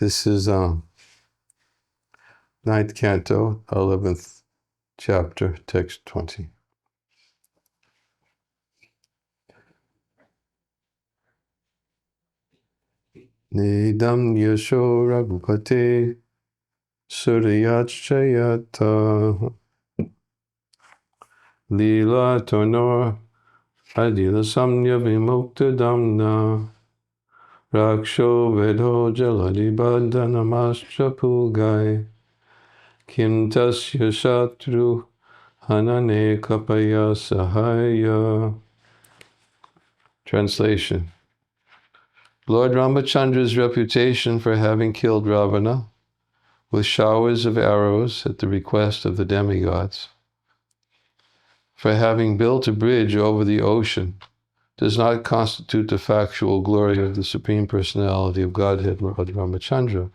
This is ninth canto, 11th chapter, text 20. Nedam yasho raghupate suryachayata lila tonor adila samya vimukta damna raksho vedho jaladi bandhanamascha pugai kim tasya shatru hanane kapaya sahaya. Translation. Lord Ramachandra's reputation for having killed Ravana with showers of arrows at the request of the demigods, for having built a bridge over the ocean, does not constitute the factual glory of the Supreme Personality of Godhead, Lord Ramachandra,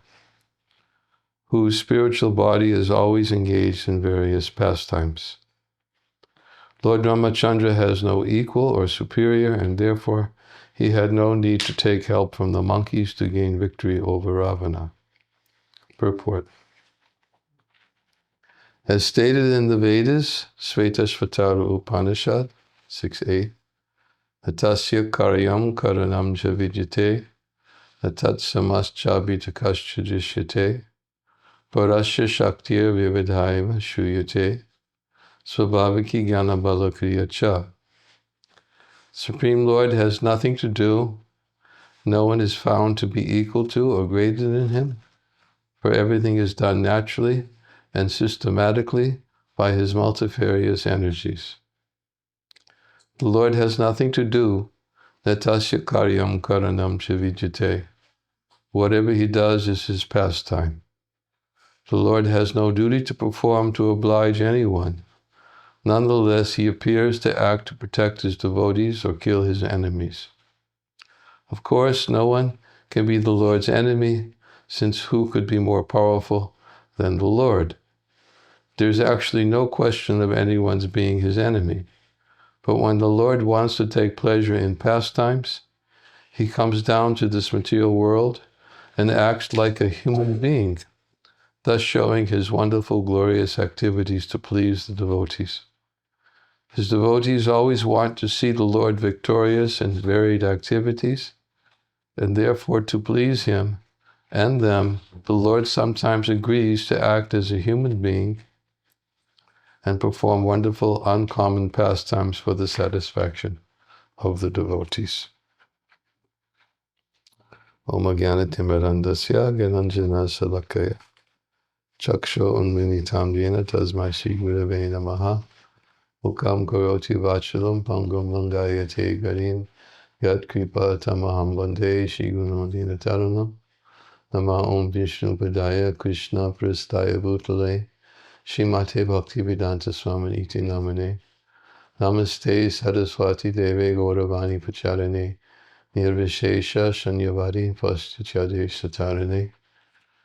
whose spiritual body is always engaged in various pastimes. Lord Ramachandra has no equal or superior, and therefore he had no need to take help from the monkeys to gain victory over Ravana. Purport. As stated in the Vedas, Svetasvatara Upanishad 6.8, Atasya karyam karanam cha vidyate, atat samascha dishyate, parasya shaktir vividhaiva shuyate, svabhaviki jnana bala kriya cha. Supreme Lord has nothing to do, no one is found to be equal to or greater than him, for everything is done naturally and systematically by his multifarious energies. The Lord has nothing to do, natasya karyam karanam cha vidyate. Whatever he does is his pastime. The Lord has no duty to perform to oblige anyone. Nonetheless, he appears to act to protect his devotees or kill his enemies. Of course, no one can be the Lord's enemy, since who could be more powerful than the Lord? There's actually no question of anyone's being his enemy. But when the Lord wants to take pleasure in pastimes, he comes down to this material world and acts like a human being, thus showing his wonderful, glorious activities to please the devotees. His devotees always want to see the Lord victorious in varied activities, and therefore to please him and them, the Lord sometimes agrees to act as a human being and perform wonderful, uncommon pastimes for the satisfaction of the devotees. Om Jnanatimirandasya Gyananjana Salakaya Chaksho Unminitam Jena Tasmai Shri Gurave Namaha Mukam Karoti Vachalam Pangam Langayate Garim Yat Kripa Tamaham Vande Shri Gunadina Taranam Nama Om Vishnu Padaya Krishna Prastaya Bhutale Shrimate Bhaktivedanta Swami Iti Namane Namaste Saraswati Deve Gauravani Pacharane Nirvishesha Shanyavadi Pastichade Satarane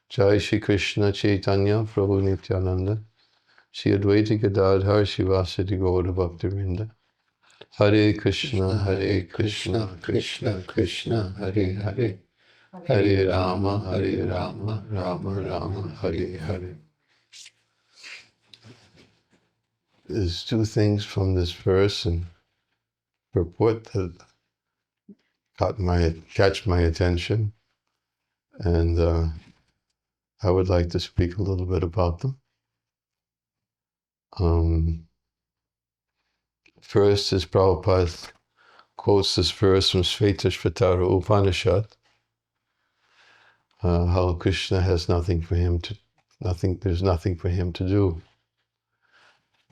Jai Shri Krishna Chaitanya Prabhu Nityananda Shri Advaita Gadadhar Shivasati Gaura Bhaktivinda Hare Krishna Krishna Krishna Hare Hare Hare Rama Rama Rama Hare Hare. There's two things from this verse and purport that catch my attention, and I would like to speak a little bit about them. First is Prabhupada quotes this verse from Svetasvatara Upanishad, how Krishna has nothing for him to do.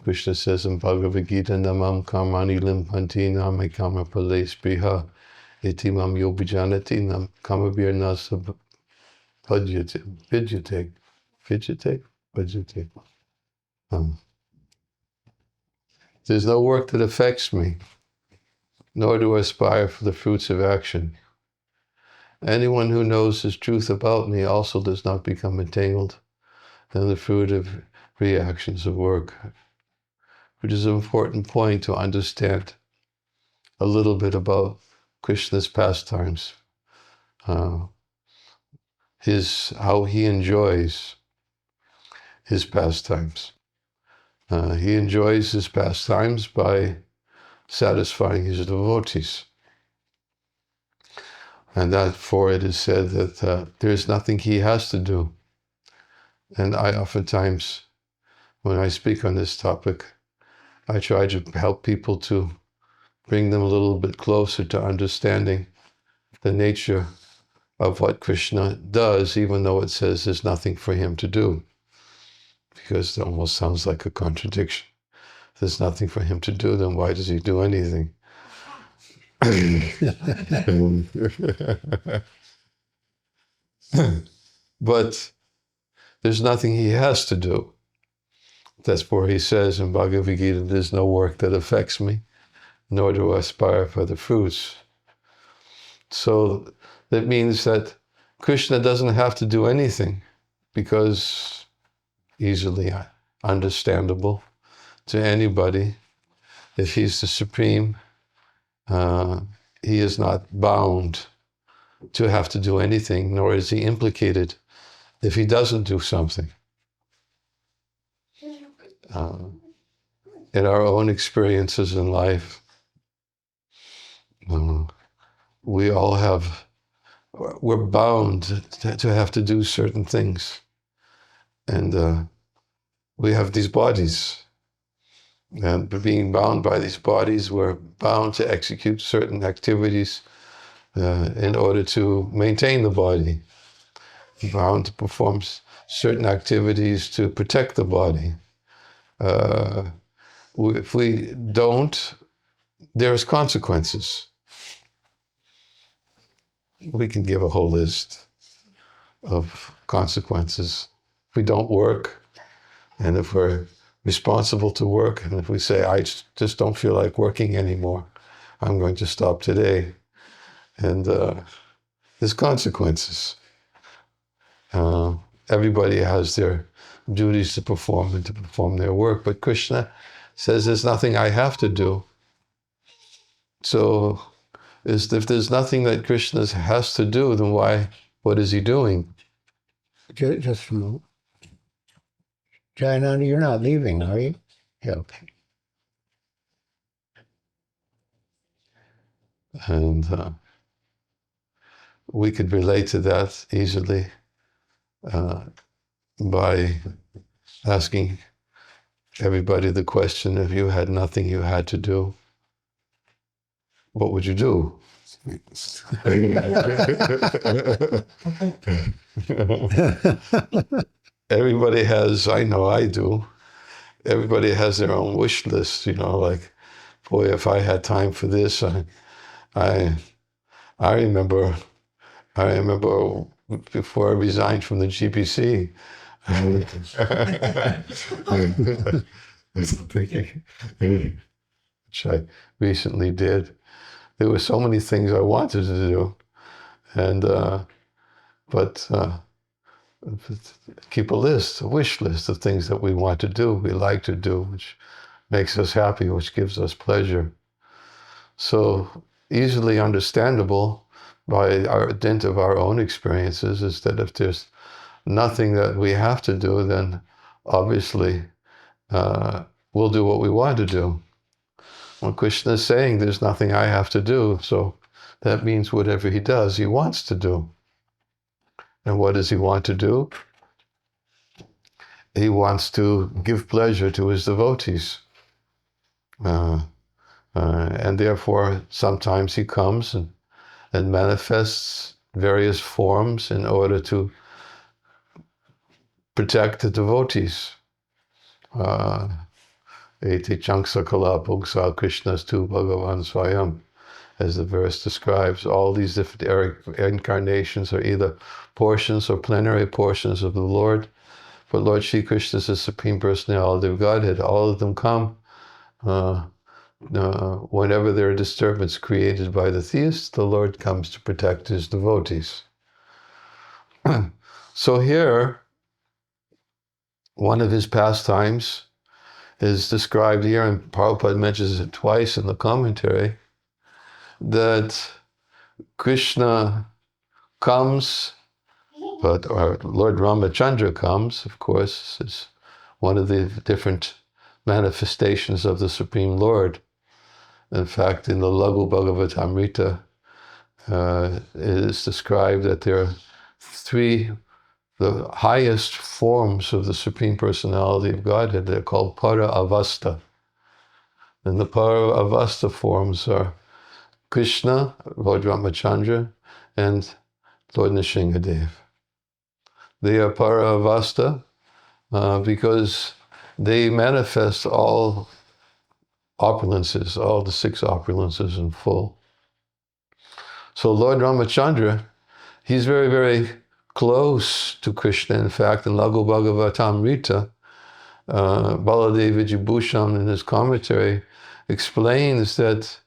Krishna says in Bhagavad Gita, Namam karmani limpanti name kama pale spriha iti mam yobijanati nam kama virnasa vidyate. There's no work that affects me, nor do I aspire for the fruits of action. Anyone who knows this truth about me also does not become entangled in the fruit of reactions of work, which is an important point to understand a little bit about Krishna's pastimes. how he enjoys his pastimes. He enjoys his pastimes by satisfying his devotees. And therefore it is said that there's nothing he has to do. And I oftentimes, when I speak on this topic, I try to help people to bring them a little bit closer to understanding the nature of what Krishna does, even though it says there's nothing for him to do. Because it almost sounds like a contradiction. If there's nothing for him to do, then why does he do anything? But there's nothing he has to do. That's where he says in Bhagavad Gita, there's no work that affects me, nor do I aspire for the fruits. So that means that Krishna doesn't have to do anything, because easily understandable to anybody. If he's the supreme, he is not bound to have to do anything, nor is he implicated if he doesn't do something. In our own experiences in life, we all we're bound to have to do certain things. And we have these bodies. And being bound by these bodies, we're bound to execute certain activities in order to maintain the body. We're bound to perform certain activities to protect the body. If we don't, there's consequences. We can give a whole list of consequences. If we don't work, and if we're responsible to work, and if we say, I just don't feel like working anymore, I'm going to stop today, and there's consequences. Everybody has their duties to perform and to perform their work, but Krishna says there's nothing I have to do. So if there's nothing that Krishna has to do, then what is he doing? Just a moment. Jayananda, you're not leaving, are you? Yeah, okay. And we could relate to that easily by asking everybody the question, if you had nothing you had to do, what would you do? Everybody has, I know I do, everybody has their own wish list, like, boy, if I had time for this, I remember before I resigned from the GPC, which I recently did. There were so many things I wanted to do, and but keep a wish list of things that we want to do, we like to do, which makes us happy, which gives us pleasure. So easily understandable by our dint of our own experiences is that if there's nothing that we have to do, then obviously we'll do what we want to do. Well, Krishna is saying there's nothing I have to do, so that means whatever he does, he wants to do. And what does he want to do? He wants to give pleasure to his devotees. And therefore, sometimes he comes and manifests various forms in order to protect the devotees. Eti Changsakala Pugsa Krishnas tu Bhagavan Swayam, as the verse describes. All these different incarnations are either portions or plenary portions of the Lord. But Lord Shri Krishna is the Supreme Personality of Godhead. All of them come whenever there are disturbance created by the theists, the Lord comes to protect his devotees. So here, one of his pastimes is described here, and Prabhupada mentions it twice in the commentary, that Krishna comes But our Lord Ramachandra comes, of course, is one of the different manifestations of the Supreme Lord. In fact, in the Lagu Bhagavatamrita, it is described that there are three, the highest forms of the Supreme Personality of Godhead. They're called Para Avasta. And the Para Avasta forms are Krishna, Lord Ramachandra, and Lord Nrsingadev. They are Para Avasta because they manifest all opulences, all the six opulences in full. So Lord Ramachandra, he's very, very close to Krishna. In fact, in Lagu Bhagavatamrita, Baladev Vijibhushan in his commentary explains that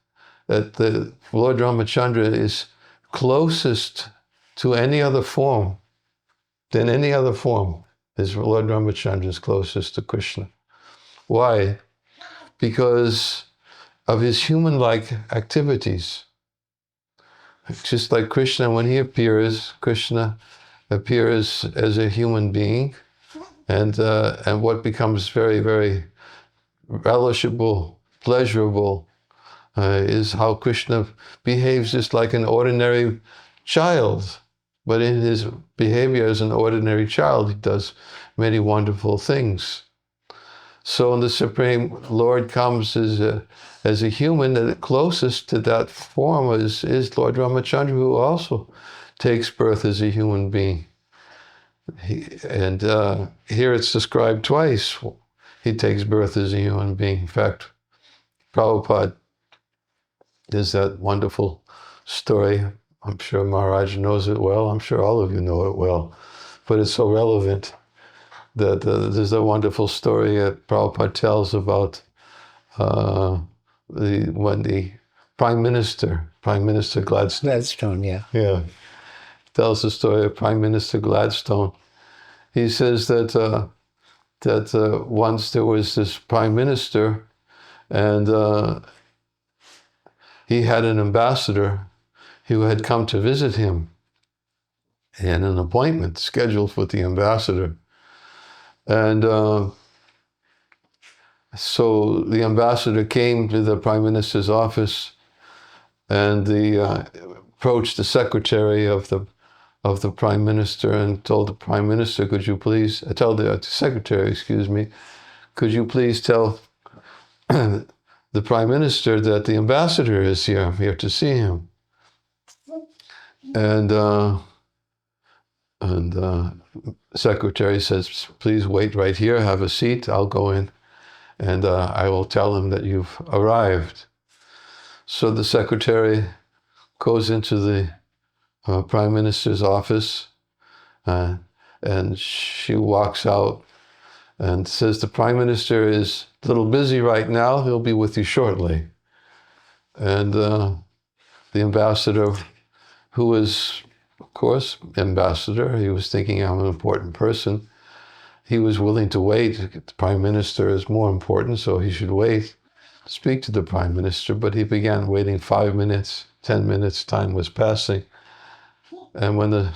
the Lord Ramachandra is closest to any other form than any other form. His Lord Ramachandra is closest to Krishna. Why? Because of his human-like activities. Just like Krishna, when he appears, Krishna appears as a human being, and what becomes very, very relishable, pleasurable, is how Krishna behaves just like an ordinary child. But in his behavior as an ordinary child, he does many wonderful things. So when the Supreme Lord comes as a human, the closest to that form is Lord Ramachandra, who also takes birth as a human being. Here it's described twice. He takes birth as a human being. In fact, Prabhupada, there's that wonderful story. I'm sure Maharaj knows it well. I'm sure all of you know it well. But it's so relevant that there's a wonderful story that Prabhupada tells about when the Prime Minister Gladstone. Gladstone, yeah. Yeah. Tells the story of Prime Minister Gladstone. He says that once there was this Prime Minister, and he had an ambassador who had come to visit him, and an appointment scheduled with the ambassador. And so the ambassador came to the Prime Minister's office, and approached the secretary of the Prime Minister and told the Prime Minister, tell the secretary, excuse me, could you please tell the Prime Minister that the ambassador is here, I'm here to see him. And secretary says, please wait right here, have a seat, I'll go in, and I will tell him that you've arrived. So the secretary goes into the Prime Minister's office, and she walks out and says, the Prime Minister is a little busy right now, he'll be with you shortly. And the ambassador, who was, of course, ambassador, he was thinking I'm an important person, he was willing to wait. The Prime Minister is more important, so he should wait to speak to the Prime Minister. But he began waiting 5 minutes, 10 minutes, time was passing. And when the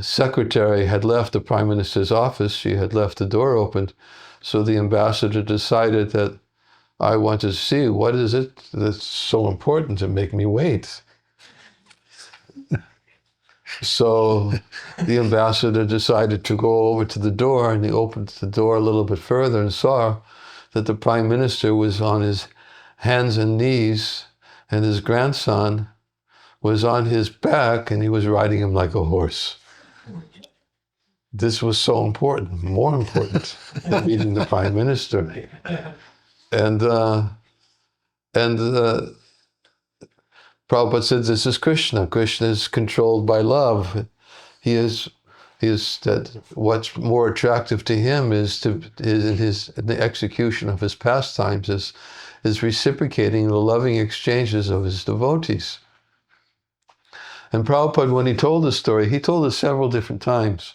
secretary had left the Prime Minister's office, she had left the door open. So the ambassador decided that I want to see, what is it that's so important to make me wait? So the ambassador decided to go over to the door, and he opened the door a little bit further and saw that the Prime Minister was on his hands and knees, and his grandson was on his back, and he was riding him like a horse. This was so important, more important than meeting the Prime Minister. And Prabhupada said, this is Krishna. Krishna is controlled by love. He is that what's more attractive to him is in the execution of his pastimes is reciprocating the loving exchanges of his devotees. And Prabhupada, when he told this story, he told it several different times,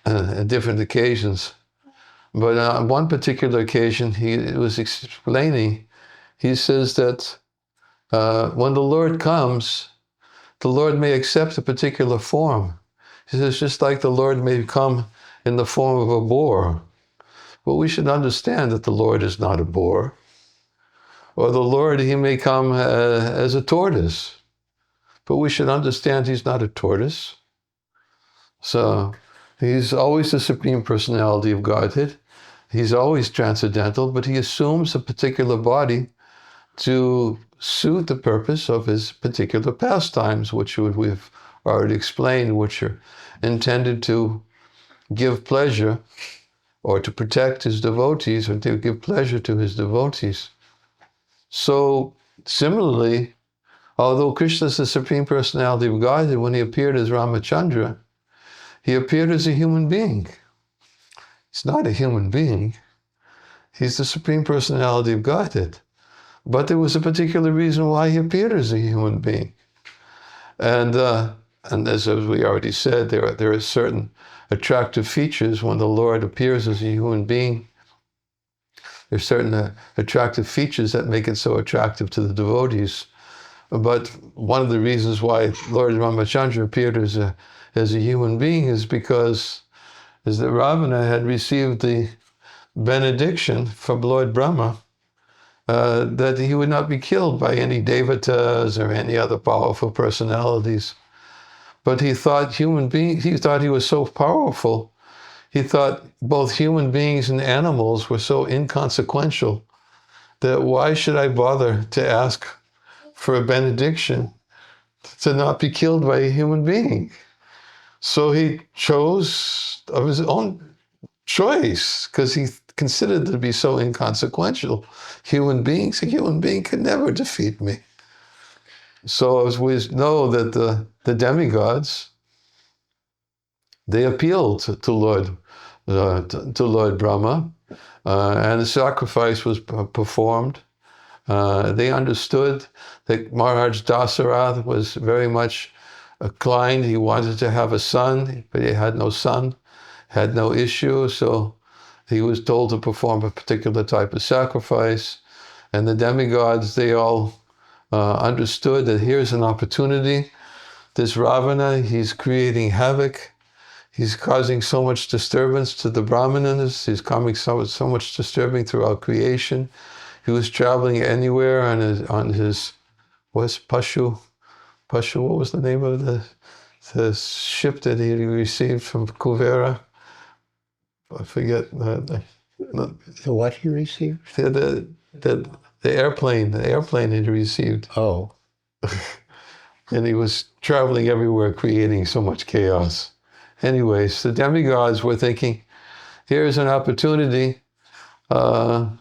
at different occasions. But on one particular occasion, he was explaining, he says that when the Lord comes, the Lord may accept a particular form. He says, just like the Lord may come in the form of a boar. Well, we should understand that the Lord is not a boar. Or the Lord, he may come as a tortoise. But we should understand he's not a tortoise. So he's always the Supreme Personality of Godhead. He's always transcendental, but he assumes a particular body to suit the purpose of his particular pastimes, which we've already explained, which are intended to give pleasure or to protect his devotees or to give pleasure to his devotees. So similarly, although Krishna is the Supreme Personality of Godhead, when he appeared as Ramachandra, he appeared as a human being. He's not a human being. He's the Supreme Personality of Godhead. But there was a particular reason why he appeared as a human being. And as we already said, there are certain attractive features when the Lord appears as a human being. There are certain attractive features that make it so attractive to the devotees. But one of the reasons why Lord Ramachandra appeared as a human being is because that Ravana had received the benediction from Lord Brahma that he would not be killed by any devatas or any other powerful personalities. But he thought he was so powerful. He thought both human beings and animals were so inconsequential that why should I bother to ask for a benediction to not be killed by a human being? So he chose of his own choice, because he considered to be so inconsequential. A human being could never defeat me. So as we know that the demigods, they appealed to Lord Brahma, and the sacrifice was performed. They understood that Maharaj Dasarath was very much inclined. He wanted to have a son, but he had no son, had no issue, so he was told to perform a particular type of sacrifice. And the demigods, they all understood that here's an opportunity. This Ravana, he's creating havoc. He's causing so much disturbance to the Brahmanas. He's causing so much disturbing throughout creation. He was traveling anywhere on his what's Pashu, what was the name of the ship that he received from Kuvera? I forget. The what he received? The airplane that he received. Oh. And he was traveling everywhere, creating so much chaos. Anyways, the demigods were thinking, here's an opportunity, and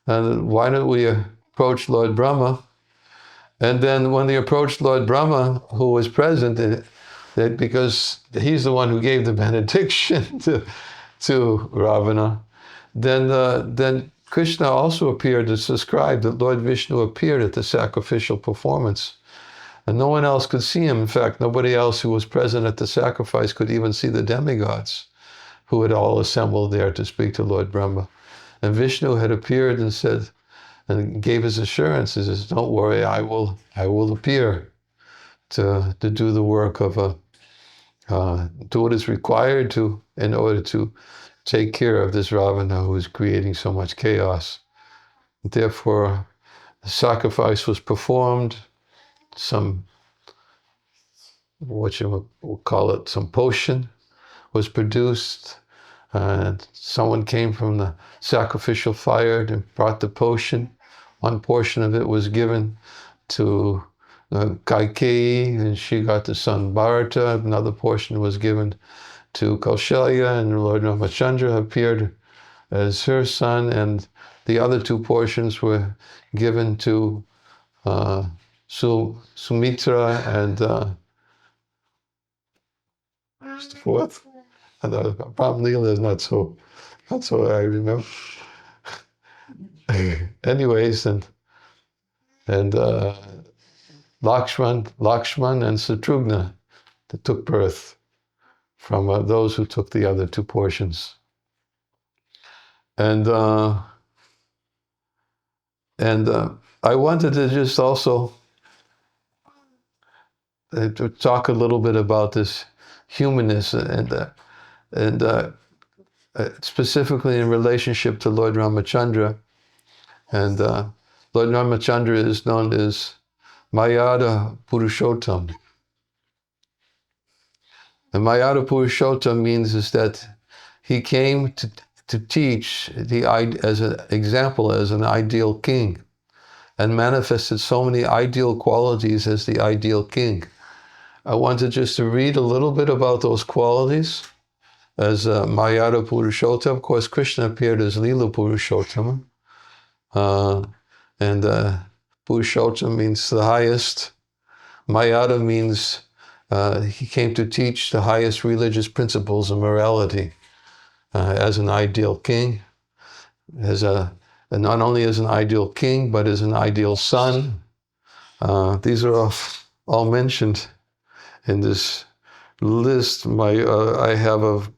why don't we approach Lord Brahma? And then when they approached Lord Brahma, who was present, that because he's the one who gave the benediction to Ravana, then Krishna also appeared. It's described that Lord Vishnu appeared at the sacrificial performance. And no one else could see him. In fact, nobody else who was present at the sacrifice could even see the demigods who had all assembled there to speak to Lord Brahma. And Vishnu had appeared and said, and gave his assurance. He says, don't worry, I will appear to do the work of do what is required in order to take care of this Ravana who is creating so much chaos. Therefore, the sacrifice was performed. Some, what you would call it, some potion was produced. And someone came from the sacrificial fire and brought the potion. One portion of it was given to Kaikeyi, and she got the son Bharata. Another portion was given to Kaushalya, and Lord Ramachandra appeared as her son. And the other two portions were given to Sumitra and what's the fourth? Ram Leela is not so I remember. Anyways, and Lakshman and Satrughna that took birth from those who took the other two portions. And I wanted to just also to talk a little bit about this humanness, and specifically in relationship to Lord Ramachandra. And Lord Ramachandra is known as Mayada Purushottam. And Mayada Purushottam means is that he came to teach as an example, as an ideal king, and manifested so many ideal qualities as the ideal king. I wanted just to read a little bit about those qualities as Mayada Purushottam. Of course, Krishna appeared as Lila Purushottam. And Purushottam means the highest. Mayada means he came to teach the highest religious principles and morality as an ideal king, and not only as an ideal king, but as an ideal son. These are all mentioned in this list I have of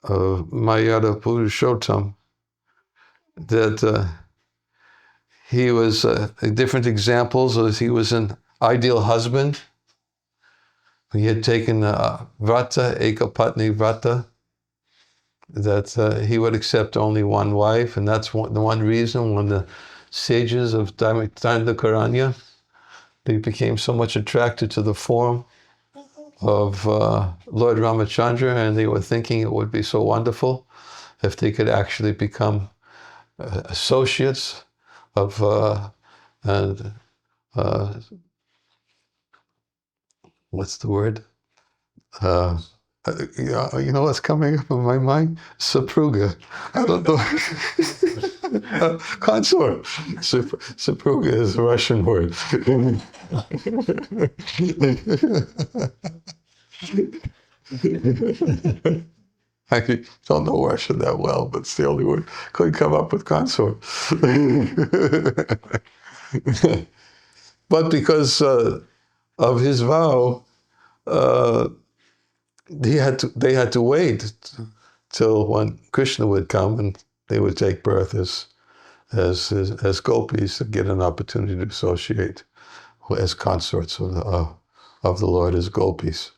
Mayada Purushottam, that he was different examples as he was an ideal husband. He had taken vrata, ekapatni vrata, that he would accept only one wife, and that's the one reason when the sages of Dandakaranya, they became so much attracted to the form of Lord Ramachandra, and they were thinking it would be so wonderful if they could actually become associates of what's the word? You know what's coming up in my mind? Sapruga. I don't know. Consort. Sapruga is a Russian word. I don't know Russian that well, but it's the only word. Couldn't come up with consort. But because of his vow, they had to wait till when Krishna would come and they would take birth as gopis to get an opportunity to associate as consorts of the Lord as gopis.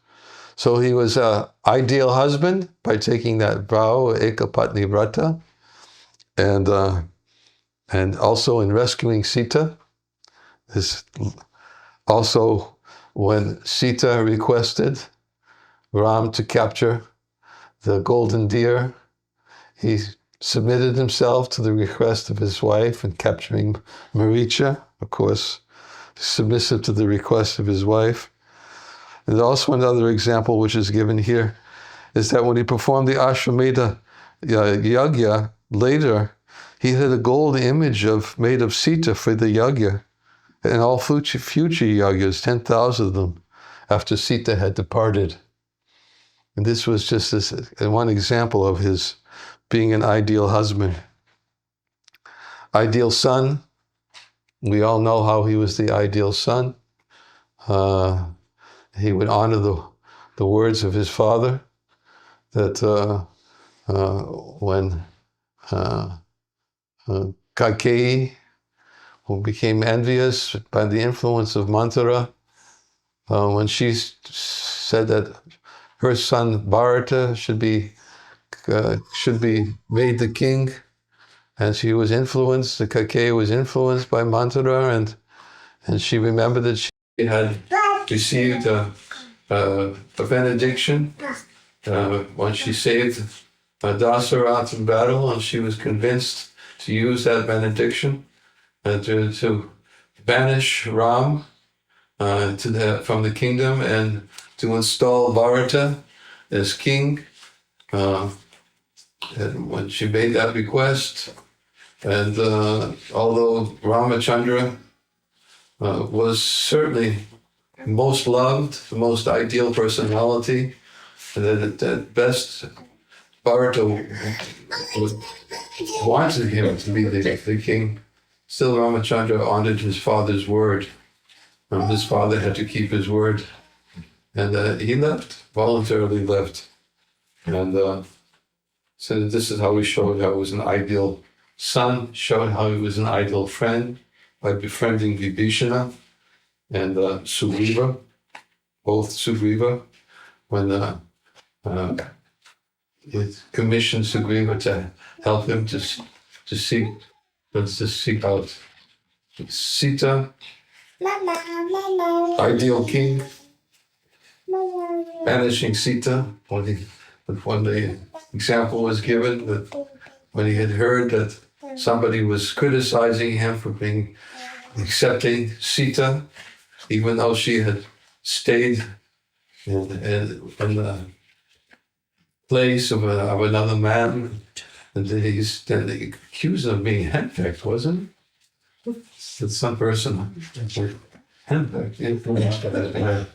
So he was an ideal husband by taking that vow, ekapatni vrata, and also in rescuing Sita. Also, when Sita requested Ram to capture the golden deer, he submitted himself to the request of his wife in capturing Maricha, of course, submissive to the request of his wife. And also another example which is given here is that when he performed the Ashwamedha yagya later, he had a gold image made of Sita for the yagya, and all future yagyas, 10,000 of them, after Sita had departed. And this was just one example of his being an ideal husband. Ideal son, we all know how he was the ideal son. He would honor the words of his father, that when Kaikeyi, who became envious by the influence of Manthara, when she said that her son Bharata should be made the king, and she was influenced, the Kaikeyi was influenced by Manthara, and she remembered that she had received a benediction when she saved Dasarath in battle, and she was convinced to use that benediction and to banish Ram from the kingdom and to install Bharata as king. And when she made that request, and although Ramachandra was certainly most loved, the most ideal personality, and at best Bharata wanted him to be the king, still Ramachandra honored his father's word. His father had to keep his word, and he voluntarily left. And so this is how he showed how he was an ideal son, showed how he was an ideal friend by befriending Vibhishana and Sugriva, both Sugriva, when it commissions Sugriva to help him to seek, out Sita, ideal king, banishing Sita. When the example was given that when he had heard that somebody was criticizing him for accepting Sita, even though she had stayed in the place of another man, and they accused him of being henpecked, wasn't it? That some person henpecked, influenced by that man.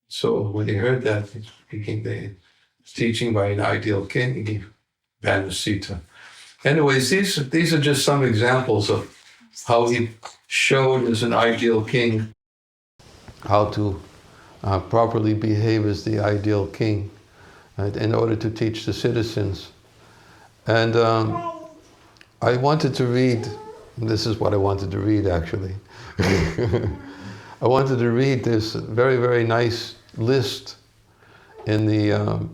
So when he heard that, he became the teaching by an ideal king, he banished Sita. Anyways, these are just some examples of how he showed as an ideal king how to properly behave as the ideal king, right, in order to teach the citizens. And I wanted to read, this is what I wanted to read actually. I wanted to read this very, very nice list in the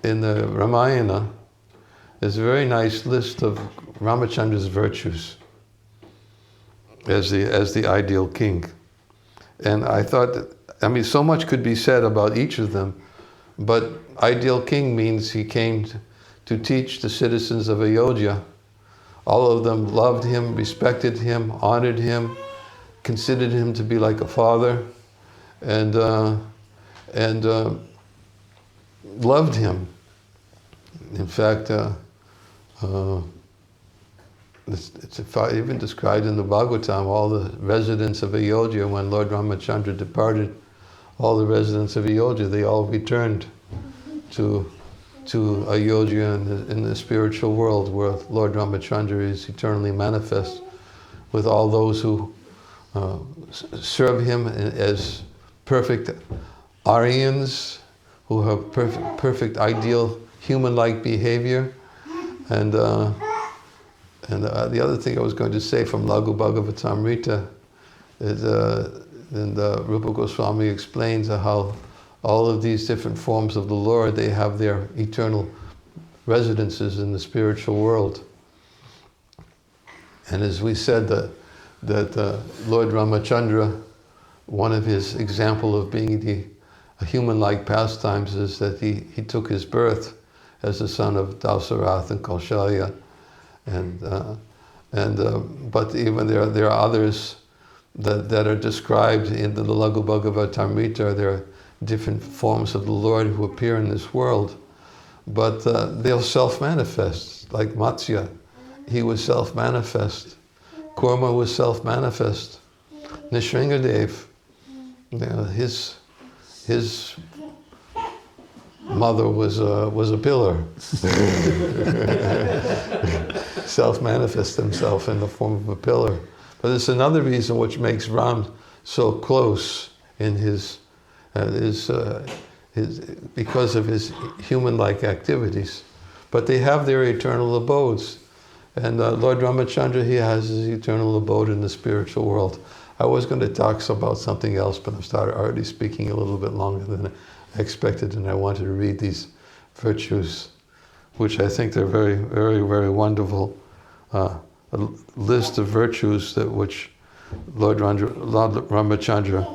Ramayana. There's a very nice list of Ramachandra's virtues as the ideal king. And I thought that, so much could be said about each of them, but ideal king means he came to teach the citizens of Ayodhya. All of them loved him, respected him, honored him, considered him to be like a father, and loved him. In fact, it's even described in the Bhagavatam, all the residents of Ayodhya, when Lord Ramachandra departed, all the residents of Ayodhya, they all returned to Ayodhya in the spiritual world where Lord Ramachandra is eternally manifest, with all those who serve him as perfect Aryans, who have perfect ideal human-like behavior. And the other thing I was going to say from Laghu Bhagavatamrita is, and Rupa Goswami explains how all of these different forms of the Lord, they have their eternal residences in the spiritual world. And as we said, that Lord Ramachandra, one of his example of being a human-like pastimes is that he took his birth as the son of Dasarath and Kaushalya. But even there are others that are described in the Laghu Bhagavatamrita. There are different forms of the Lord who appear in this world, but they'll self-manifest. Like Matsya, he was self-manifest. Kurma was self-manifest. Nrsingadev, his mother was a pillar. Self-manifest himself in the form of a pillar. But it's another reason which makes Ram so close in his because of his human-like activities. But they have their eternal abodes. And Lord Ramachandra, he has his eternal abode in the spiritual world. I was going to talk about something else, but I've started already speaking a little bit longer than I expected, and I wanted to read these virtues, which I think they're very, very, very wonderful. A list of virtues which Lord Ramachandra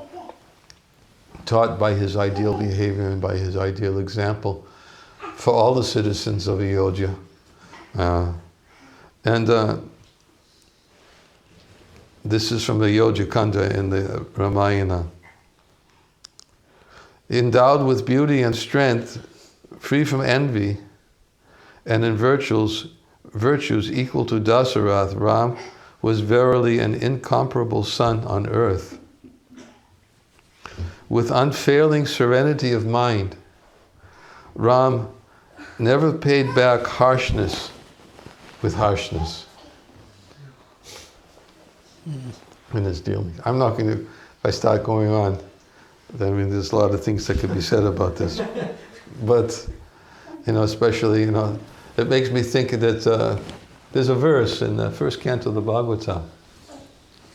taught by his ideal behavior and by his ideal example for all the citizens of Ayodhya. This is from the Ayodhya Kanda in the Ramayana. Endowed with beauty and strength, free from envy, and in virtues equal to Dasarath, Ram was verily an incomparable son on earth. With unfailing serenity of mind, Ram never paid back harshness with harshness in his dealing. I'm not going to, if I start going on, there's a lot of things that could be said about this. But, especially, it makes me think that there's a verse in the first canto of the Bhagavatam.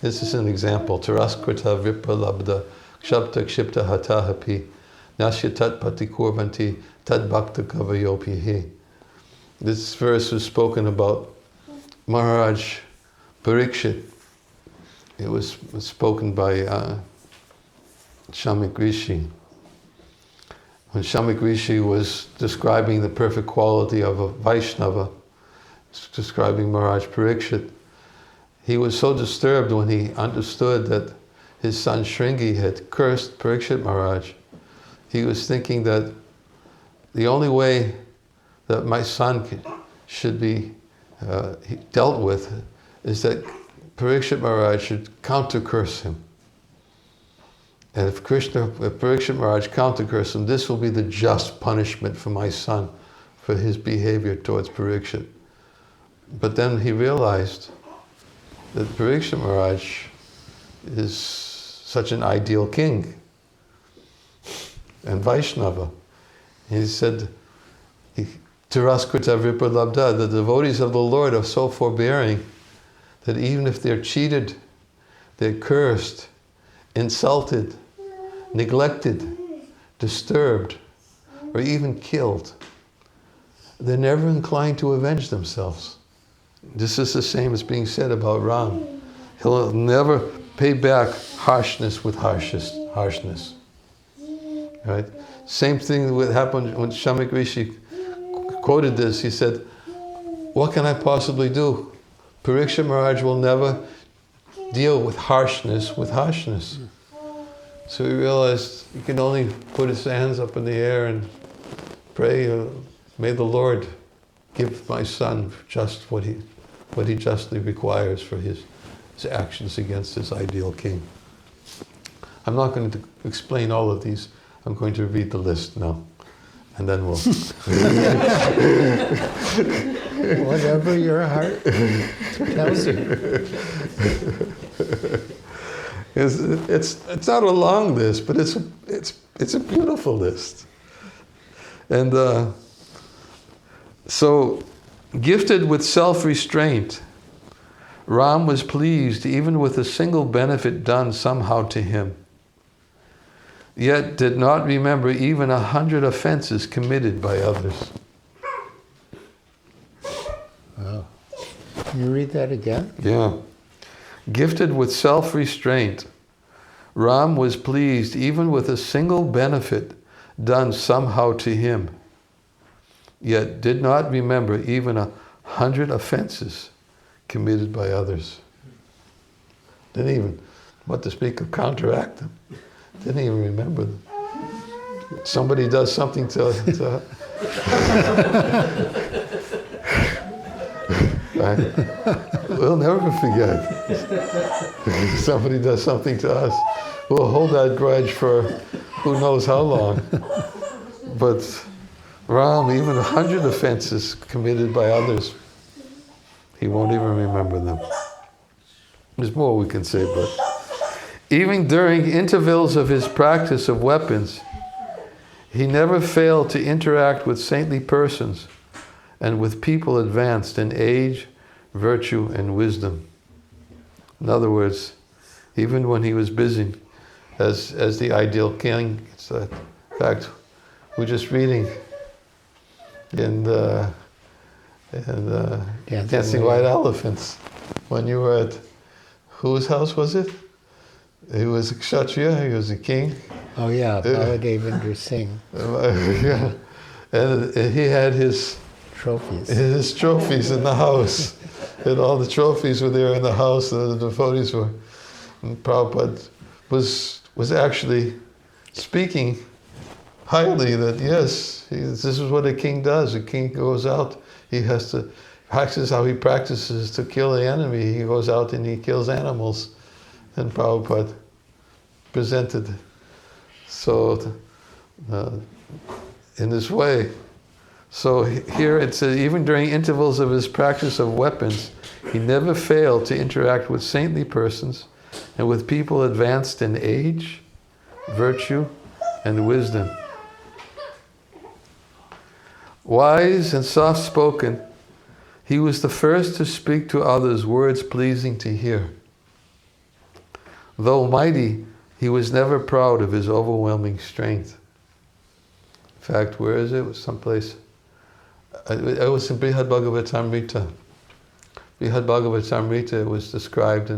This is an example. Taraskrita vipralabdha Shabda Kshipta Hatahapi, Nasya Tat Patikurvanti, Tad Bhakta Kavayopihi. This verse was spoken about Maharaj Parikshit. It was spoken by Shamik Rishi. When Shamik Rishi was describing the perfect quality of a Vaishnava, describing Maharaj Parikshit, he was so disturbed when he understood that his son Shringi had cursed Parikshit Maharaj. He was thinking that the only way that my son should be dealt with is that Parikshit Maharaj should counter-curse him. And if Parikshit Maharaj counter-curse him, this will be the just punishment for my son for his behavior towards Parikshit. But then he realized that Parikshit Maharaj is such an ideal king and Vaishnava. He said, Tiraskrita Vipralabdha, the devotees of the Lord are so forbearing that even if they're cheated, they're cursed, insulted, neglected, disturbed, or even killed, they're never inclined to avenge themselves. This is the same as being said about Ram. He'll never pay back harshness with harshness. Right? Same thing that happened when Shamik Rishi quoted this. He said, what can I possibly do? Parikshit Maharaj will never deal with harshness with harshness. So he realized he can only put his hands up in the air and pray, may the Lord give my son just what he justly requires for his actions against his ideal king. I'm not going to explain all of these. I'm going to read the list now, and then we'll... Whatever your heart tells you. It's not a long list, but it's a beautiful list. And so, gifted with self-restraint, Ram was pleased even with a single benefit done somehow to him, yet did not remember even 100 offenses committed by others. Wow. Can you read that again? Yeah. Gifted with self-restraint, Ram was pleased even with a single benefit done somehow to him, yet did not remember even 100 offenses committed by others. Didn't even, what to speak of counteract them. Didn't even remember them. Somebody does something to right? We'll never forget. Somebody does something to us. We'll hold that grudge for who knows how long. But Ram, even 100 offenses committed by others, he won't even remember them. There's more we can say, but even during intervals of his practice of weapons, he never failed to interact with saintly persons and with people advanced in age, virtue, and wisdom. In other words, even when he was busy as the ideal king, in fact, we're just reading in Dancing White Elephants, when you were at, whose house was it? He was a kshatriya, he was a king. Oh yeah, Baladevendra Singh. Yeah, and he had his trophies in the house. And all the trophies were there in the house, and the devotees were. And Prabhupada was actually speaking highly that yes, this is what a king does. A king goes out, he has to practice how he practices to kill the enemy. He goes out and he kills animals. And Prabhupada presented so in this way. So here it says, even during intervals of his practice of weapons, he never failed to interact with saintly persons and with people advanced in age, virtue, and wisdom. Wise and soft-spoken, he was the first to speak to others words pleasing to hear. Though mighty, He was never proud of his overwhelming strength. In fact, where is it? It was someplace. It was in Brihad Bhagavatamrita. Brihad Bhagavatamrita, it was described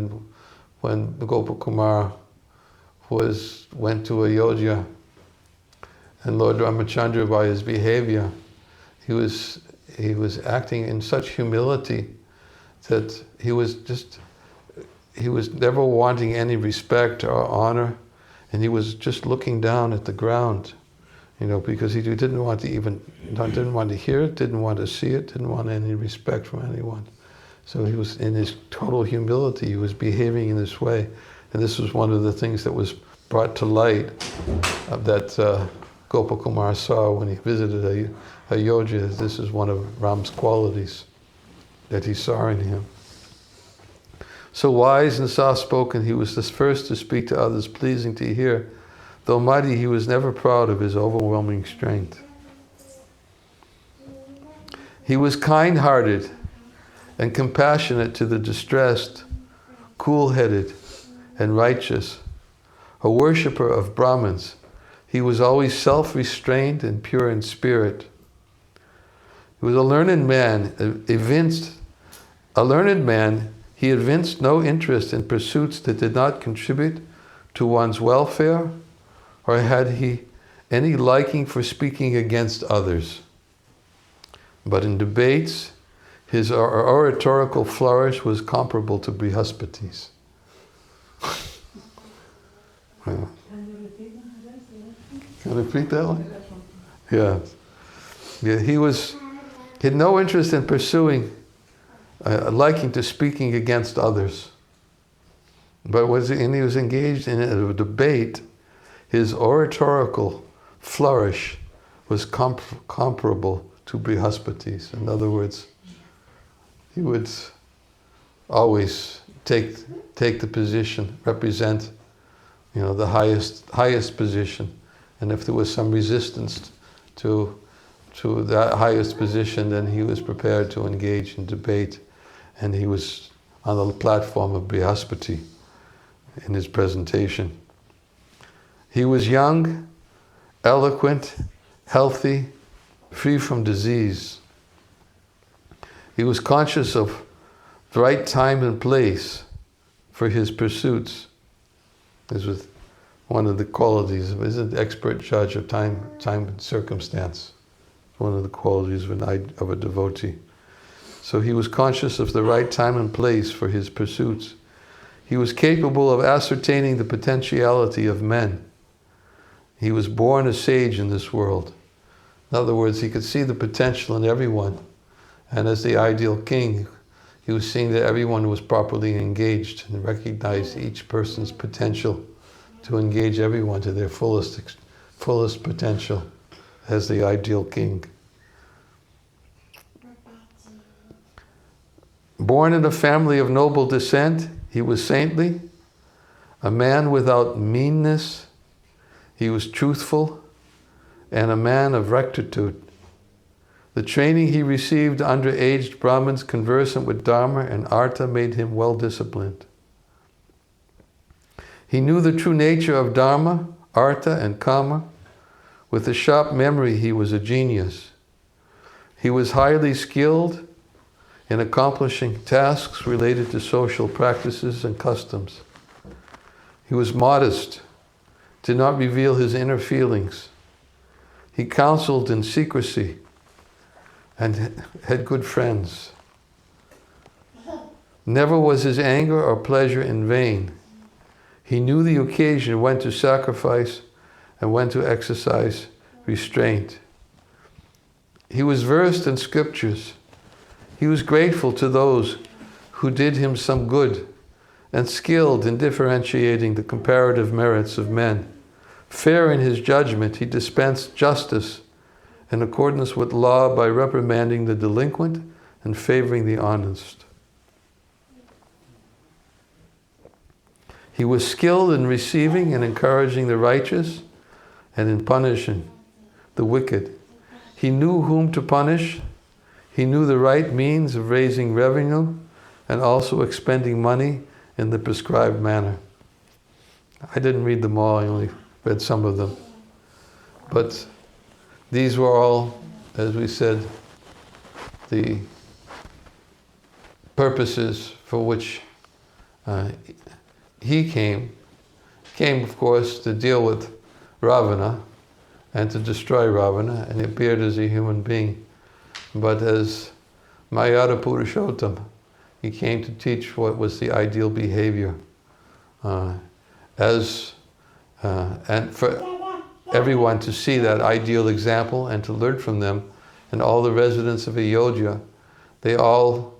when Gopakumar went to Ayodhya, and Lord Ramachandra, by his behavior, he was acting in such humility that he was never wanting any respect or honor, and he was just looking down at the ground, because he didn't want to hear it, didn't want to see it, didn't want any respect from anyone. So he was, in his total humility, he was behaving in this way. And this was one of the things that was brought to light that Gopakumar saw when he visited Ayodhya. This is one of Ram's qualities that he saw in him. So wise and soft-spoken, he was the first to speak to others, pleasing to hear. Though mighty, he was never proud of his overwhelming strength. He was kind-hearted and compassionate to the distressed, cool-headed and righteous. A worshipper of Brahmins, he was always self-restrained and pure in spirit. He was a learned man. He evinced no interest in pursuits that did not contribute to one's welfare, or had he any liking for speaking against others. But in debates, his oratorical flourish was comparable to Brihaspati's. Can you repeat that one? Yeah. He had no interest in pursuing liking to speaking against others. But when he was engaged in a debate, his oratorical flourish was comparable to Brihaspati's. In other words, he would always take the position, represent, the highest position, and if there was some resistance to that highest position, then he was prepared to engage in debate, and he was on the platform of Brihaspati in his presentation. He was young, eloquent, healthy, free from disease. He was conscious of the right time and place for his pursuits. This was one of the qualities of an expert judge of time and circumstance. One of the qualities of a devotee. So he was conscious of the right time and place for his pursuits. He was capable of ascertaining the potentiality of men. He was born a sage in this world. In other words, he could see the potential in everyone. And as the ideal king, he was seeing that everyone was properly engaged and recognized each person's potential to engage everyone to their fullest potential as the ideal king. Born in a family of noble descent, he was saintly, a man without meanness. He was truthful and a man of rectitude. The training he received under aged Brahmins conversant with Dharma and Artha made him well disciplined. He knew the true nature of Dharma, Artha, and Kama. With a sharp memory, he was a genius. He was highly skilled in accomplishing tasks related to social practices and customs. He was modest, did not reveal his inner feelings. He counseled in secrecy and had good friends. Never was his anger or pleasure in vain. He knew the occasion when to sacrifice and when to exercise restraint. He was versed in scriptures. He was grateful to those who did him some good and skilled in differentiating the comparative merits of men. Fair in his judgment, he dispensed justice in accordance with law by reprimanding the delinquent and favoring the honest. He was skilled in receiving and encouraging the righteous and in punishing the wicked. He knew whom to punish. He knew the right means of raising revenue and also expending money in the prescribed manner. I didn't read them all, I only read some of them. But these were all, as we said, the purposes for which he came. Came, of course, to deal with Ravana and to destroy Ravana, and he appeared as a human being. But as Mayada Purushottam, he came to teach what was the ideal behavior. And for everyone to see that ideal example and to learn from them, and all the residents of Ayodhya, they all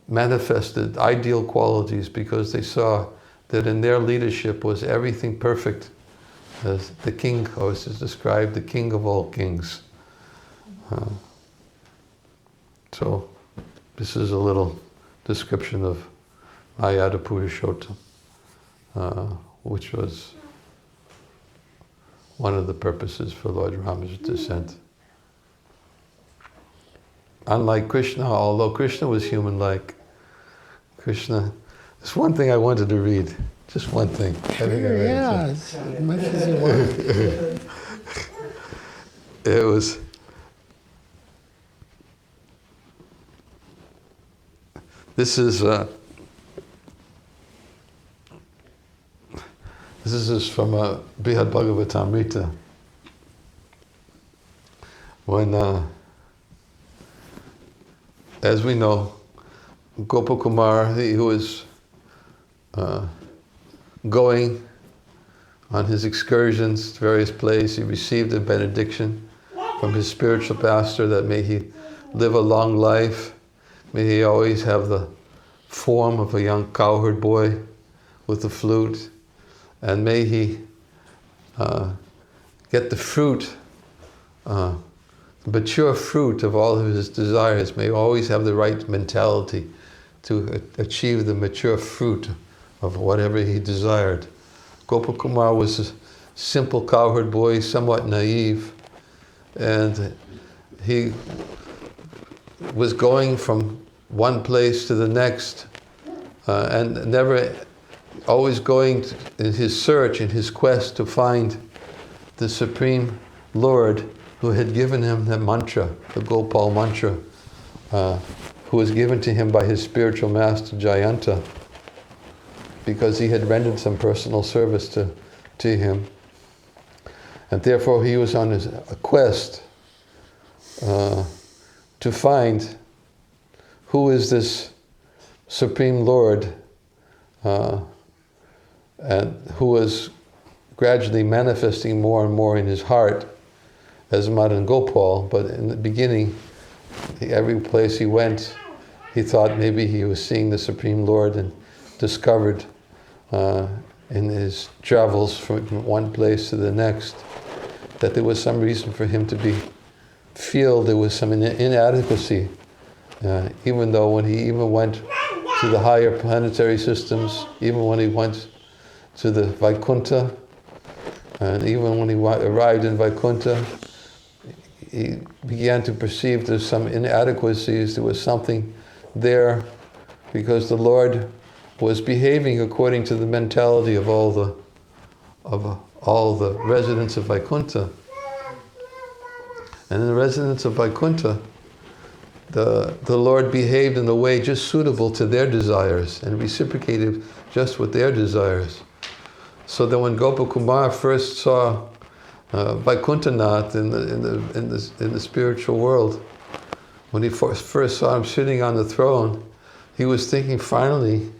manifested ideal qualities because they saw that in their leadership was everything perfect. As the king always is described, the king of all kings. So this is a little description of Mayada Purushottam, which was one of the purposes for Lord Rama's descent. Unlike Krishna, although Krishna was human-like, Krishna, there's one thing I wanted to read, just one thing. I think I read Yeah, as much as you want. It was, this is from Brihad Bhagavatamrita. When, as we know, Gopakumar, who was going on his excursions to various places, he received a benediction from his spiritual pastor that may he live a long life, may he always have the form of a young cowherd boy with the flute, and may he get the fruit, the mature fruit of all of his desires, may he always have the right mentality to achieve the mature fruit of whatever he desired. Gopakumar was a simple cowherd boy, somewhat naive, and he was going from one place to the next, and never, always going in his search, in his quest to find the Supreme Lord who had given him the mantra, the Gopal mantra, who was given to him by his spiritual master Jayanta, because he had rendered some personal service to him. And therefore he was on a quest to find who is this Supreme Lord, and who was gradually manifesting more and more in his heart as Madan Gopal. But in the beginning, every place he went, he thought maybe he was seeing the Supreme Lord, and discovered in his travels from one place to the next that there was some reason for him to feel there was some inadequacy, even though when he even went to the higher planetary systems, even when he went to the Vaikuntha, and even when he arrived in Vaikuntha, he began to perceive there's some inadequacies, there was something there, because the Lord was behaving according to the mentality of all the residents of Vaikuntha. And in the residents of Vaikuntha, the Lord behaved in a way just suitable to their desires and reciprocated just with their desires. So that when Gopakumar first saw Vaikuntanath in the spiritual world, when he first saw him sitting on the throne, he was thinking, finally,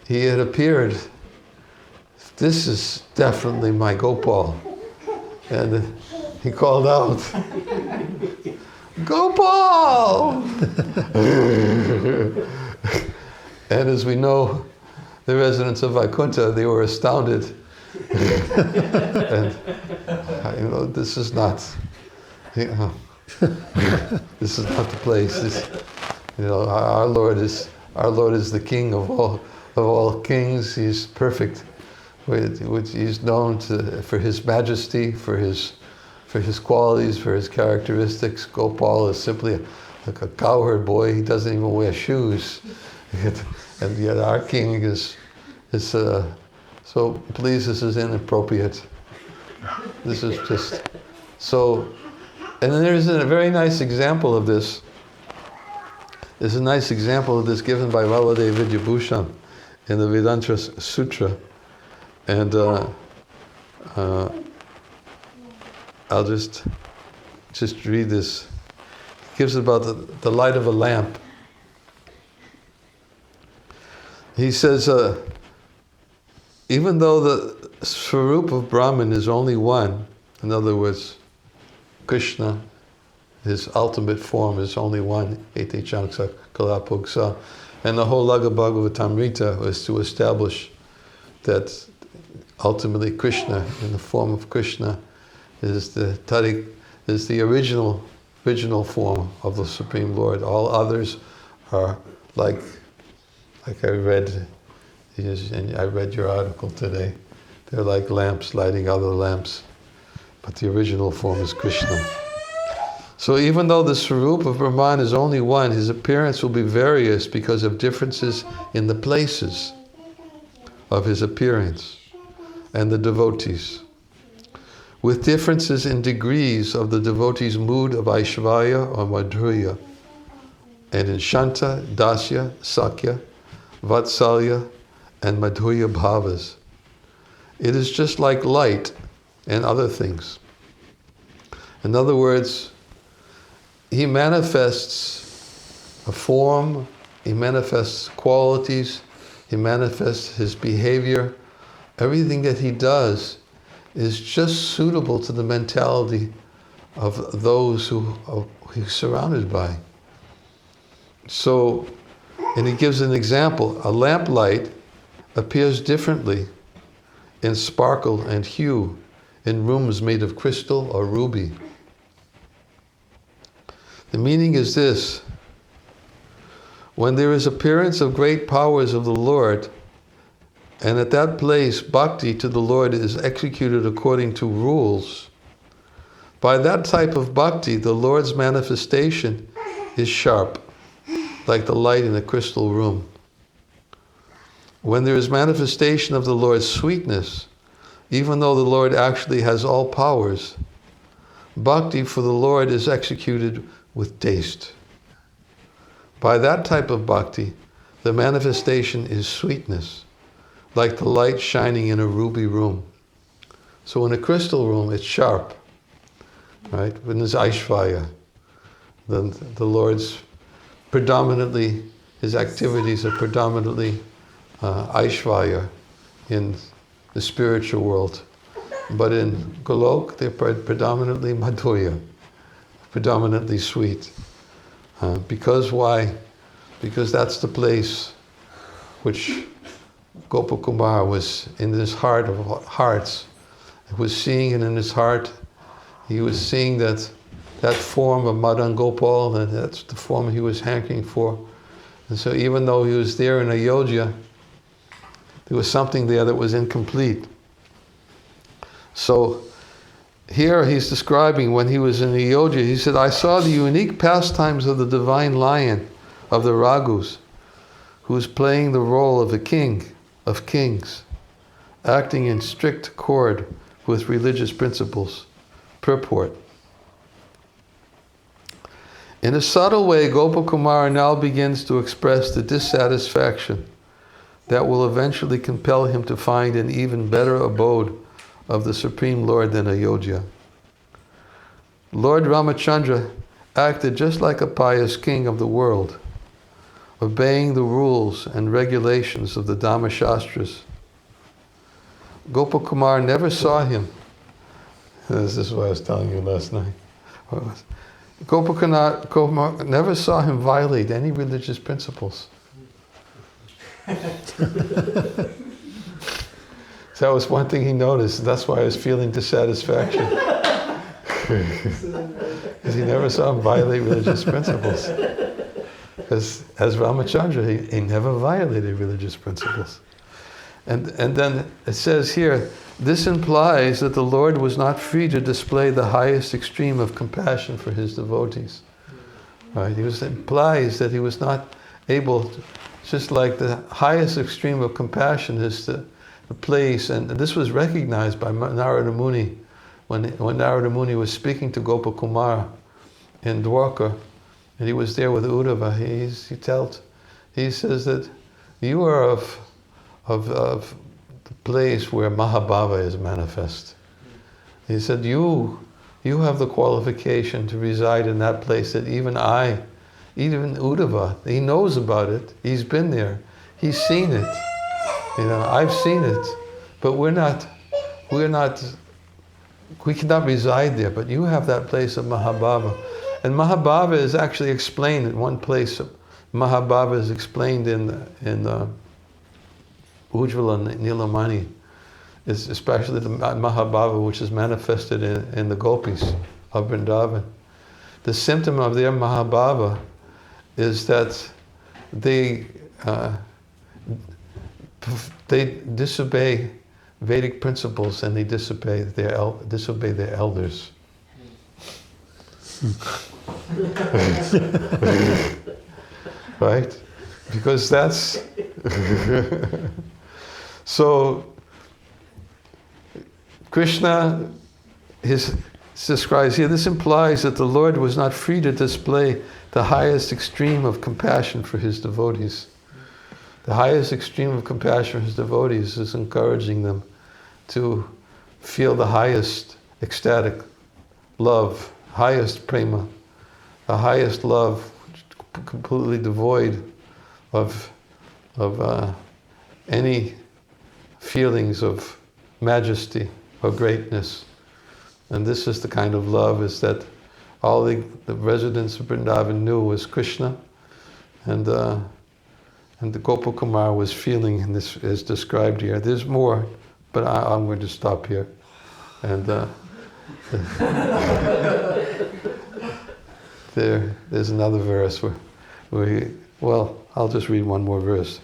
he had appeared. This is definitely my Gopal. And he called out, Gopal! And as we know, the residents of Vaikuntha, they were astounded. And, this is not, this is not the place. Our Lord is the King of all kings. He's perfect. He's known for his majesty, for his qualities, for his characteristics. Gopal is simply like a cowherd boy. He doesn't even wear shoes. And yet our king is So please, this is inappropriate. This is just so. And then there's a very nice example of this. There's a nice example of this given by Valadeva Vidyabhushan in the Vedanta Sutra. And I'll just read this. It gives about the light of a lamp. He says, even though the Swarup of Brahman is only one, in other words, Krishna, his ultimate form is only one, Ete Chanksa Kalapugsa, and the whole Lagha Bhagavatamrita was to establish that ultimately Krishna, in the form of Krishna, is the Tarik, is the original form of the Supreme Lord. All others are like I read, and I read your article today. They're like lamps lighting other lamps, but the original form is Krishna. So even though the Swarup of Brahman is only one, his appearance will be various because of differences in the places of his appearance and the devotees, with differences in degrees of the devotee's mood of Aishvarya or Madhurya, and in Shanta, Dasya, Sakya, Vatsalya, and Madhurya Bhavas. It is just like light and other things. In other words, he manifests a form, he manifests qualities, he manifests his behavior. Everything that he does is just suitable to the mentality of those who he's surrounded by. So, and he gives an example. A lamplight appears differently in sparkle and hue in rooms made of crystal or ruby. The meaning is this: when there is appearance of great powers of the Lord, and at that place bhakti to the Lord is executed according to rules, by that type of bhakti the Lord's manifestation is sharp, like the light in a crystal room. When there is manifestation of the Lord's sweetness, even though the Lord actually has all powers, bhakti for the Lord is executed with taste. By that type of bhakti, the manifestation is sweetness, like the light shining in a ruby room. So in a crystal room, it's sharp, right? When there's Aishvarya, then the Lord's predominantly, his activities are predominantly Aishvarya in the spiritual world. But in Golok, they're predominantly Madhurya, predominantly sweet. Because why? Because that's the place which Gopakumar was in his heart of hearts. He was seeing it in his heart. He was seeing that form of Madan Gopal, and that's the form he was hankering for. And so even though he was there in Ayodhya, there was something there that was incomplete. So here he's describing when he was in Ayodhya, he said, I saw the unique pastimes of the divine lion of the Raghus, who is playing the role of the king of kings, acting in strict accord with religious principles. Purport. In a subtle way, Gopakumar now begins to express the dissatisfaction that will eventually compel him to find an even better abode of the Supreme Lord than Ayodhya. Lord Ramachandra acted just like a pious king of the world, obeying the rules and regulations of the Dhamma Shastras. Gopakumar never saw him. This is what I was telling you last night. Gopakumar never saw him violate any religious principles. So that was one thing he noticed. That's why I was feeling dissatisfaction. Because he never saw him violate religious principles. Because as Ramachandra, he never violated religious principles. And then it says here, this implies that the Lord was not free to display the highest extreme of compassion for his devotees. Right? Implies that he was not able to, just like the highest extreme of compassion is to the place, and this was recognized by Narada Muni when Narada Muni was speaking to Gopakumar in Dwarka, and he was there with Uddhava. He says that you are of the place where Mahabhava is manifest. He said, you have the qualification to reside in that place that even Uddhava, he knows about it. He's been there. He's seen it. I've seen it. But we cannot reside there, but you have that place of Mahabhava. And Mahabhava is actually explained in one place. Mahabhava is explained in Ujjvala Nilamani. It's especially the Mahabhava which is manifested in the gopis of Vrindavan. The symptom of their Mahabhava is that they disobey Vedic principles and they disobey their elders. Right? Because that's so Krishna describes here, this implies that the Lord was not free to display the highest extreme of compassion for his devotees. The highest extreme of compassion for his devotees is encouraging them to feel the highest ecstatic love, highest prema, the highest love, completely devoid of any feelings of majesty or greatness. And this is the kind of love is that all the residents of Vrindavan knew was Krishna, and the Gopakumar was feeling, and this is described here. There's more, but I'm going to stop here. And there's another verse where I'll just read one more verse.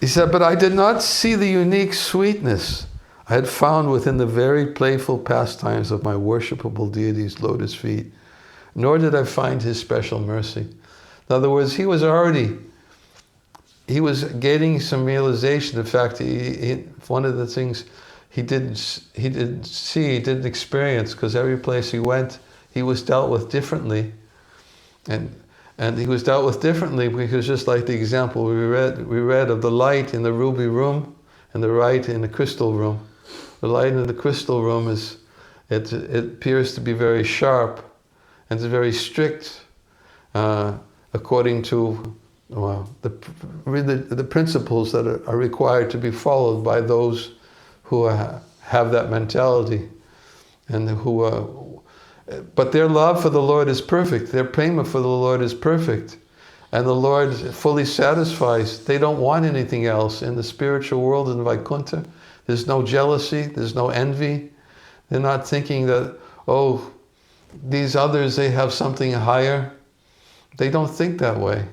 He said, but I did not see the unique sweetness I had found within the very playful pastimes of my worshipable deity's lotus feet, nor did I find his special mercy. In other words, he was getting some realization. In fact, one of the things he didn't didn't experience, because every place he went, he was dealt with differently. And he was dealt with differently because, just like the example we read of the light in the ruby room and the light in the crystal room. The light in the crystal room it appears to be very sharp and it's very strict according to the principles that are required to be followed by those who have that mentality and but their love for the Lord is perfect. Their prema for the Lord is perfect. And the Lord fully satisfies. They don't want anything else. In the spiritual world, in Vaikuntha, there's no jealousy, there's no envy. They're not thinking that, these others, they have something higher. They don't think that way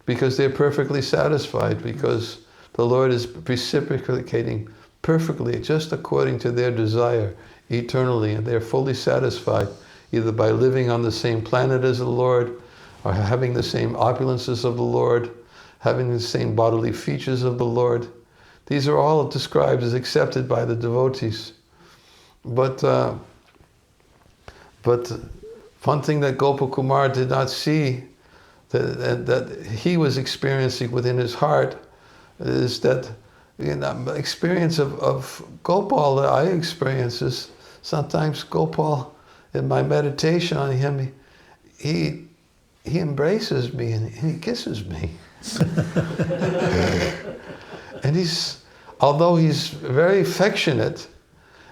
because they're perfectly satisfied, because the Lord is reciprocating perfectly, just according to their desire, eternally, and they're fully satisfied, either by living on the same planet as the Lord, or having the same opulences of the Lord, having the same bodily features of the Lord. These are all described as accepted by the devotees. But one thing that Gopakumar did not see, that he was experiencing within his heart, is that experience of Gopal that I experience is sometimes Gopal, in my meditation on him, he embraces me and he kisses me. And although he's very affectionate,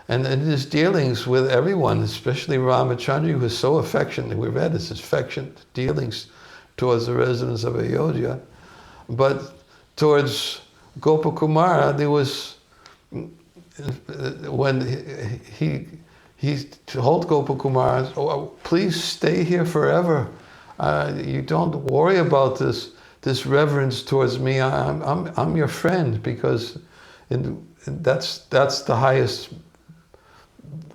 and in his dealings with everyone, especially Ramachandra, who was so affectionate, we read his affectionate dealings towards the residents of Ayodhya, but towards Gopakumar, there was, when he told Gopakumar, please stay here forever. You don't worry about this reverence towards me. I'm your friend, because that's the highest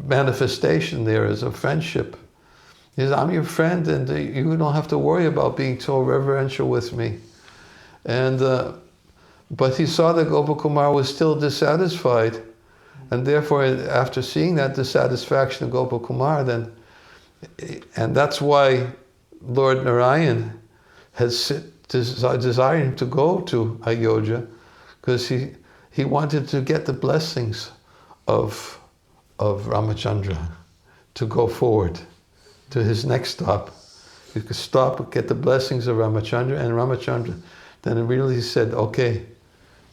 manifestation there is of friendship. He says, I'm your friend, and you don't have to worry about being so reverential with me. And But he saw that Gopakumar was still dissatisfied, and therefore, after seeing that dissatisfaction of Gopakumar, and that's why Lord Narayan has desired him to go to Ayodhya, because he wanted to get the blessings of Ramachandra to go forward to his next stop. He could stop, get the blessings of Ramachandra, and Ramachandra then really said, okay,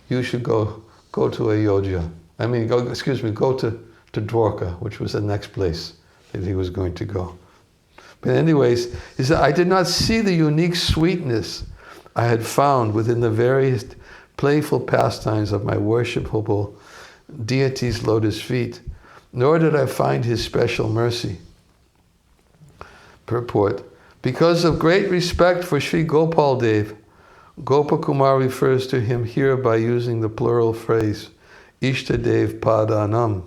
you should go to Ayodhya. Go to Dwarka, which was the next place that he was going to go. But anyways, he said, I did not see the unique sweetness I had found within the various playful pastimes of my worshipable deity's lotus feet, nor did I find his special mercy. Purport. Because of great respect for Sri Gopal Dev, Gopakumar refers to him here by using the plural phrase, Ishtadev Padanam,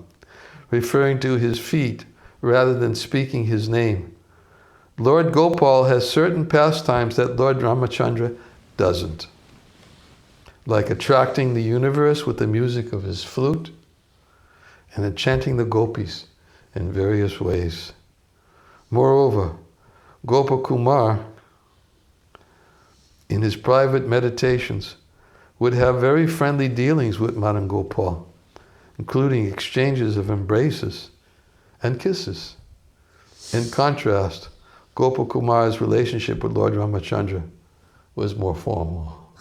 referring to his feet rather than speaking his name. Lord Gopal has certain pastimes that Lord Ramachandra doesn't, like attracting the universe with the music of his flute and enchanting the gopis in various ways. Moreover, Gopakumar, in his private meditations, would have very friendly dealings with Madan Gopal, including exchanges of embraces and kisses. In contrast, Gopakumar's relationship with Lord Ramachandra was more formal.